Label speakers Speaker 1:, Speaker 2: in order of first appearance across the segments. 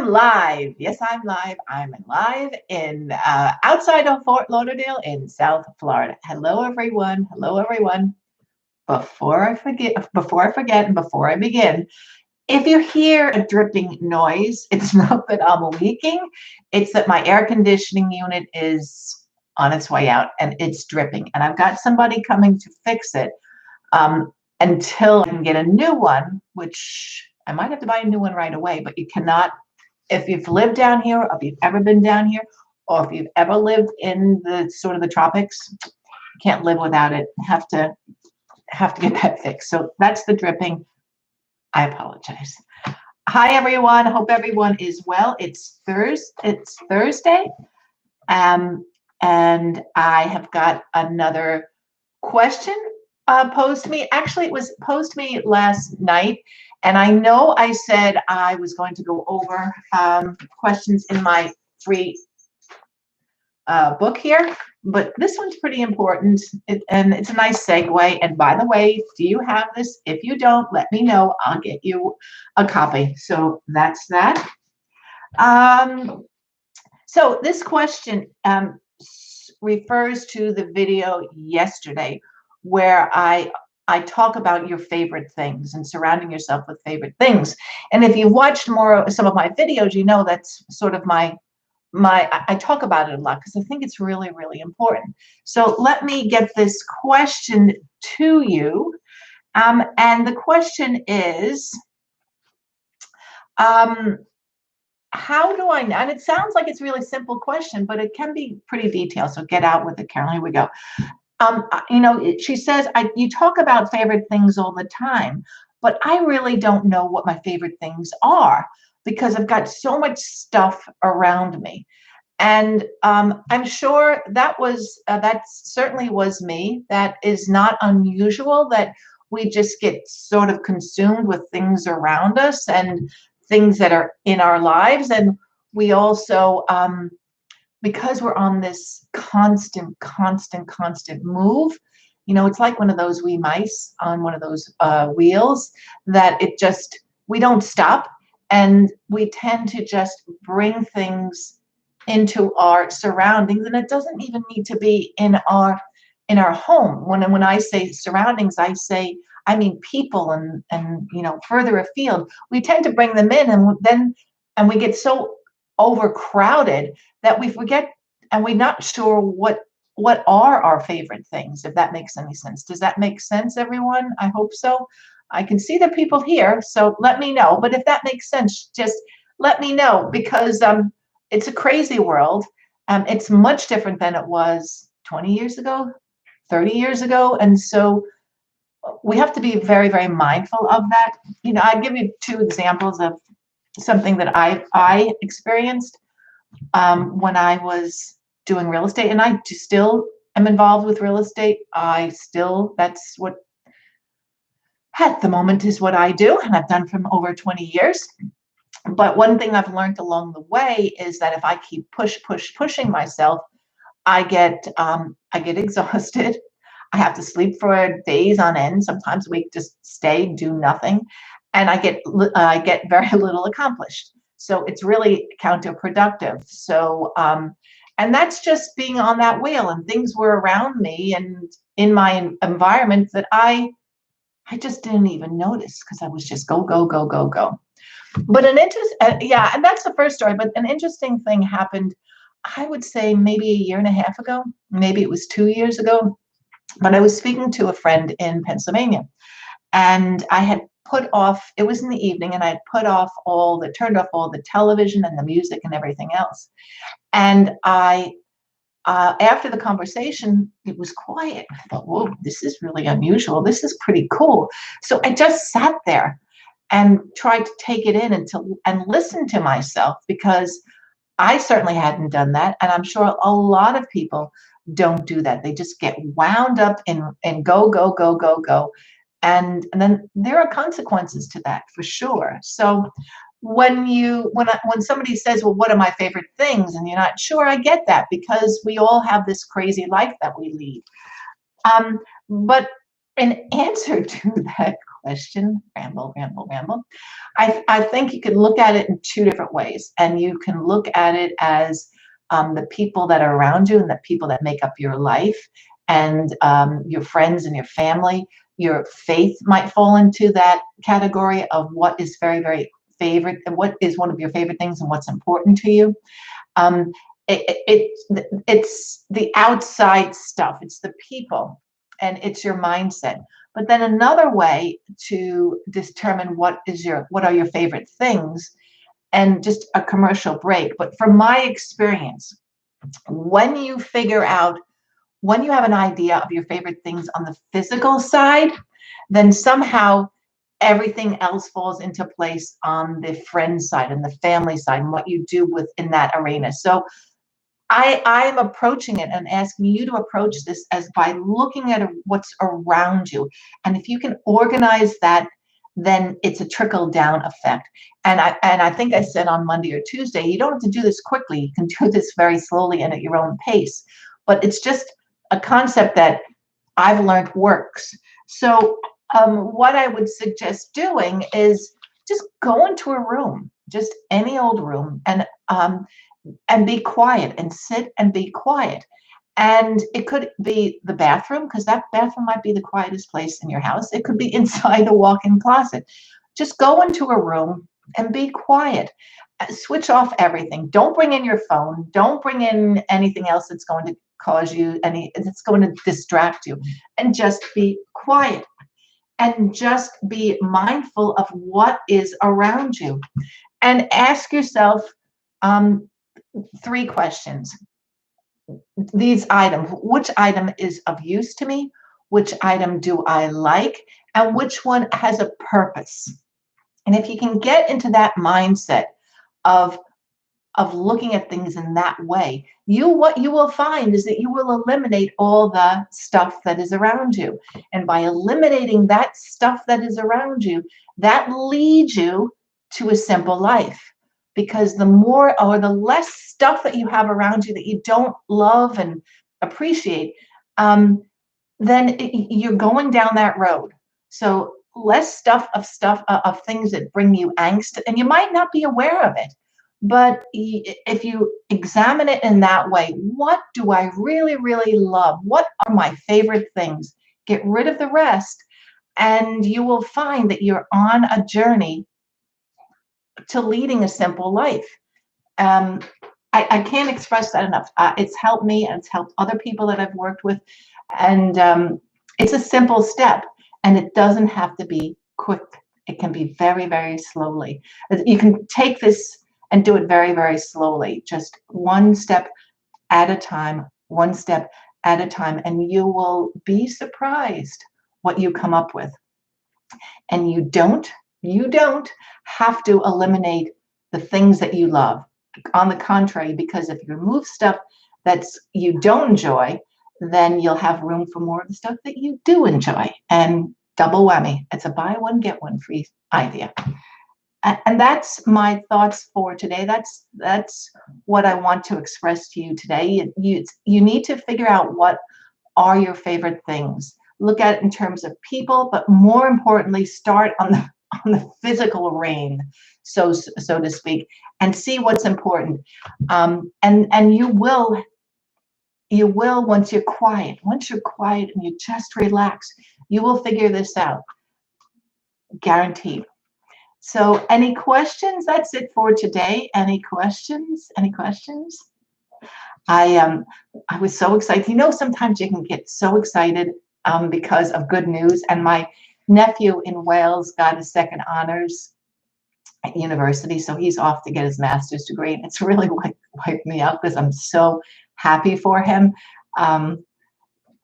Speaker 1: am live. Yes, I'm live. I'm live in outside of Fort Lauderdale in South Florida. Hello, everyone. Hello, everyone. Before I forget, and before I begin, if you hear a dripping noise, it's not that I'm leaking. It's that my air conditioning unit is on its way out and it's dripping. And I've got somebody coming to fix it until I can get a new one, which I might have to buy a new one right away, but you cannot. If you've lived down here, or if you've ever been down here, or if you've ever lived in the sort of the tropics, you can't live without it. Have to get that fixed. So that's the dripping. I apologize. Hi everyone. Hope everyone is well. It's Thursday. And I have got another question posed to me. Actually, it was posed to me last night. And I know I said I was going to go over questions in my free book here, but this one's pretty important, and it's a nice segue. And by the way, do you have this? If you don't, let me know. I'll get you a copy. So that's that. So this question refers to the video yesterday where I talk about your favorite things and surrounding yourself with favorite things. And if you've watched some of my videos, you know that's sort of I talk about it a lot because I think it's really, really important. So let me get this question to you. And the question is, how do I know? And it sounds like it's a really simple question, but it can be pretty detailed. So get out with it, Carolyn. Here we go. She says, you talk about favorite things all the time, but I really don't know what my favorite things are because I've got so much stuff around me. And I'm sure that certainly was me. That is not unusual that we just get sort of consumed with things around us and things that are in our lives. And we also, because we're on this constant move, it's like one of those wee mice on one of those wheels that we don't stop, and we tend to just bring things into our surroundings, and it doesn't even need to be in our home. When I say surroundings, I mean people and further afield. We tend to bring them in, and we get so overcrowded that we forget, and we're not sure what are our favorite things, if that makes any sense. Does that make sense, everyone? I hope so. I can see the people here, so let me know. But if that makes sense, just let me know, because it's a crazy world. It's much different than it was 20 years ago, 30 years ago. And so we have to be very, very mindful of that. I'll give you two examples of something that I experienced when I was doing real estate, and I still am involved with real estate. That's what at the moment is what I do, and I've done for over 20 years. But one thing I've learned along the way is that if I keep pushing myself, I get exhausted. I have to sleep for days on end, sometimes a week, just stay, do nothing, and I get very little accomplished. So it's really counterproductive. So and that's just being on that wheel, and things were around me and in my environment that I just didn't even notice because I was just go. But and that's the first story. But an interesting thing happened, I would say maybe a year and a half ago, maybe it was 2 years ago. But I was speaking to a friend in Pennsylvania, and I had it was in the evening, and I had turned off all the television and the music and everything else. And after the conversation, it was quiet. I thought, whoa, this is really unusual. This is pretty cool. So I just sat there and tried to take it in and listen to myself, because I certainly hadn't done that. And I'm sure a lot of people don't do that. They just get wound up and go. And then there are consequences to that, for sure. So when somebody says, well, what are my favorite things? And you're not sure, I get that, because we all have this crazy life that we lead. But in answer to that question, ramble, ramble, ramble, I think you can look at it in two different ways. And you can look at it as the people that are around you and the people that make up your life and your friends and your family. Your faith might fall into that category of what is very, very favorite and what is one of your favorite things and what's important to you. Um, it's the outside stuff, it's the people, and it's your mindset. But then another way to determine what are your favorite things, and just a commercial break. But from my experience, when you figure out, when you have an idea of your favorite things on the physical side, then somehow everything else falls into place on the friend side and the family side and what you do within that arena. So I'm approaching it and asking you to approach this as by looking at what's around you. And if you can organize that, then it's a trickle down effect. And I think I said on Monday or Tuesday, you don't have to do this quickly. You can do this very slowly and at your own pace. But it's just a concept that I've learned works. So what I would suggest doing is just go into a room, just any old room, and be quiet and sit and be quiet. And it could be the bathroom, because that bathroom might be the quietest place in your house. It could be inside a walk-in closet. Just go into a room and be quiet. Switch off everything. Don't bring in your phone. Don't bring in anything else that's going to cause you it's going to distract you. And just be quiet. And just be mindful of what is around you. And ask yourself, three questions. These items, which item is of use to me? Which item do I like? And which one has a purpose? And if you can get into that mindset of looking at things in that way, what you will find is that you will eliminate all the stuff that is around you. And by eliminating that stuff that is around you, that leads you to a simple life. Because the more or the less stuff that you have around you that you don't love and appreciate, then you're going down that road. So less stuff of things that bring you angst, and you might not be aware of it. But if you examine it in that way, what do I really, really love? What are my favorite things? Get rid of the rest, and you will find that you're on a journey to leading a simple life. Um, I can't express that enough. It's helped me and it's helped other people that I've worked with. And it's a simple step, and it doesn't have to be quick. It can be very, very slowly. You can take this and do it very, very slowly, just one step at a time, one step at a time, and you will be surprised what you come up with. And you don't have to eliminate the things that you love. On the contrary, because if you remove stuff that's you don't enjoy, then you'll have room for more of the stuff that you do enjoy. And double whammy. It's a buy one, get one free idea. And that's my thoughts for today. That's what I want to express to you today. You need to figure out what are your favorite things. Look at it in terms of people, but more importantly, start on the physical reign, so to speak, and see what's important. And you will once you're quiet and you just relax, you will figure this out, guaranteed. So any questions? That's it for today. Any questions? I was so excited. Sometimes you can get so excited because of good news. And my nephew in Wales got his second honors at university, so he's off to get his master's degree. And it's really wiped me out because I'm so happy for him. Yeah,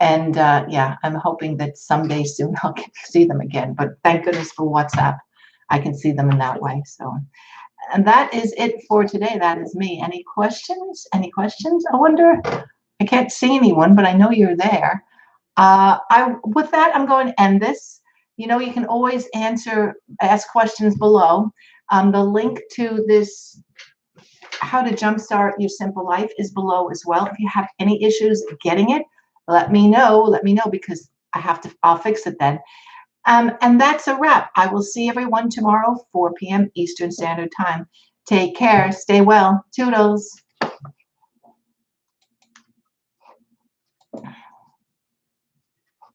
Speaker 1: I'm hoping that someday soon I'll get to see them again. But thank goodness for WhatsApp. I can see them in that way. So, and that is it for today. That is me. Any questions? I wonder, I can't see anyone, but I know you're there. With that, I'm going to end this. You can always ask questions below. The link to this, how to jumpstart your simple life, is below as well. If you have any issues getting it, let me know, because I'll fix it then. And that's a wrap. I will see everyone tomorrow, 4 p.m. Eastern Standard Time. Take care. Stay well. Toodles.